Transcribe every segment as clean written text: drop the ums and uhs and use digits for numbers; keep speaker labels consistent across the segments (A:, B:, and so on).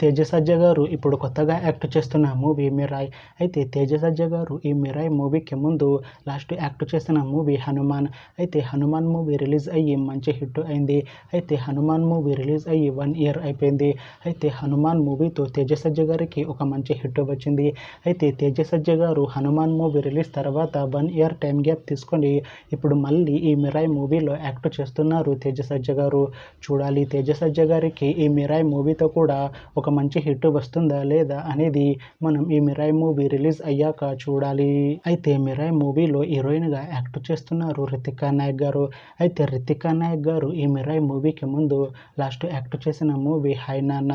A: తేజ సజ్జ గారు ఇప్పుడు కొత్తగా యాక్ట్ చేస్తున్న మూవీ మిరాయ్. అయితే తేజ సజ్జ గారు ఈ మిరాయ్ మూవీకి ముందు లాస్ట్ యాక్ట్ చేసిన మూవీ హనుమాన్. అయితే హనుమాన్ మూవీ రిలీజ్ అయ్యి మంచి హిట్ అయింది. అయితే హనుమాన్ మూవీ రిలీజ్ అయ్యి 1 ఇయర్ అయిపోయింది. అయితే హనుమాన్ మూవీతో తేజ సజ్జ గారికి ఒక మంచి హిట్ వచ్చింది. అయితే తేజ సజ్జ గారు హనుమాన్ మూవీ రిలీజ్ తర్వాత 1 ఇయర్ టైం గ్యాప్ తీసుకొని ఇప్పుడు మళ్ళీ ఈ మిరాయ్ మూవీలో యాక్ట్ చేస్తున్నారు తేజ సజ్జ గారు. చూడాలి తేజ సజ్జ గారికి ఈ మిరాయ్ మూవీతో కూడా ఒక మంచి హిట్ వస్తుందా లేదా అనేది మనం ఈ మిరాయ్ మూవీ రిలీజ్ అయ్యాక చూడాలి. అయితే మిరాయ్ మూవీలో హీరోయిన్గా యాక్ట్ చేస్తున్నారు రితికా నాయక్ గారు. అయితే రితికా నాయక్ గారు ఈ మిరాయ్ మూవీకి ముందు లాస్ట్ యాక్ట్ చేసిన మూవీ హై నాన్న.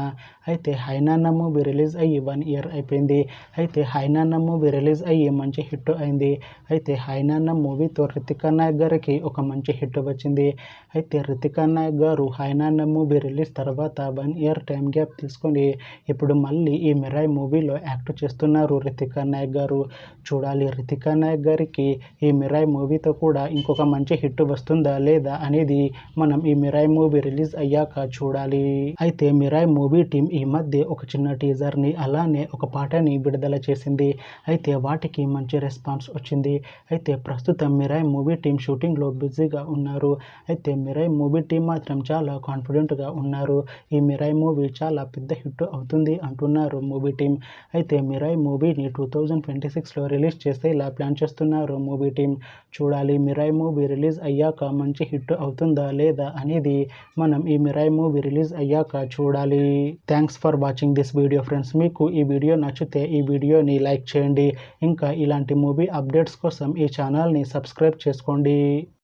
A: అయితే హై నాన్న మూవీ రిలీజ్ అయ్యి 1 ఇయర్ అయిపోయింది. అయితే హై నాన్న మూవీ రిలీజ్ అయ్యి మంచి హిట్ అయింది. అయితే హై నాన్న మూవీతో రితికా నాయక్ గారికి ఒక మంచి హిట్ వచ్చింది. అయితే రితికా నాయక్ గారు హై నాన్న మూవీ రిలీజ్ తర్వాత 1 ఇయర్ టైం గ్యాప్ తీసుకొని ఇప్పుడు మళ్ళీ ఈ మిరాయ్ మూవీలో యాక్ట్ చేస్తున్నారు రితికా నాయక్ గారు. చూడాలి రితికా నాయక్ గారికి ఈ మిరాయ్ మూవీతో కూడా ఇంకొక మంచి హిట్ వస్తుందా లేదా అనేది మనం ఈ మిరాయ్ మూవీ రిలీజ్ అయ్యాక చూడాలి. అయితే మిరాయ్ మూవీ టీం ఈ మధ్య ఒక చిన్న టీజర్ని అలానే ఒక పాటని విడుదల చేసింది. అయితే వాటికి మంచి రెస్పాన్స్ వచ్చింది. అయితే ప్రస్తుతం మిరాయ్ మూవీ టీం షూటింగ్లో బిజీగా ఉన్నారు. అయితే మిరాయ్ మూవీ టీం మాత్రం చాలా కాన్ఫిడెంట్గా ఉన్నారు. ఈ మిరాయ్ మూవీ చాలా పెద్ద హిట్ అవుతుంది అంటున్నారు మూవీ టీం. అయితే మిరాయ్ మూవీని 2026లో రిలీజ్ చేసేలా ప్లాన్ చేస్తున్నారు మూవీ టీం. చూడాలి మిరాయ్ మూవీ రిలీజ్ అయ్యాక మంచి హిట్ అవుతుందా లేదా అనేది మనం ఈ మిరాయ్ మూవీ రిలీజ్ అయ్యాక చూడాలి. Thanks for watching this video friends. మీకు ఈ వీడియో నచ్చితే ఈ వీడియోని లైక్ చేయండి. ఇంకా ఇలాంటి మూవీ అప్డేట్స్ కోసం ఈ ఛానల్ని సబ్స్క్రైబ్ చేసుకోండి.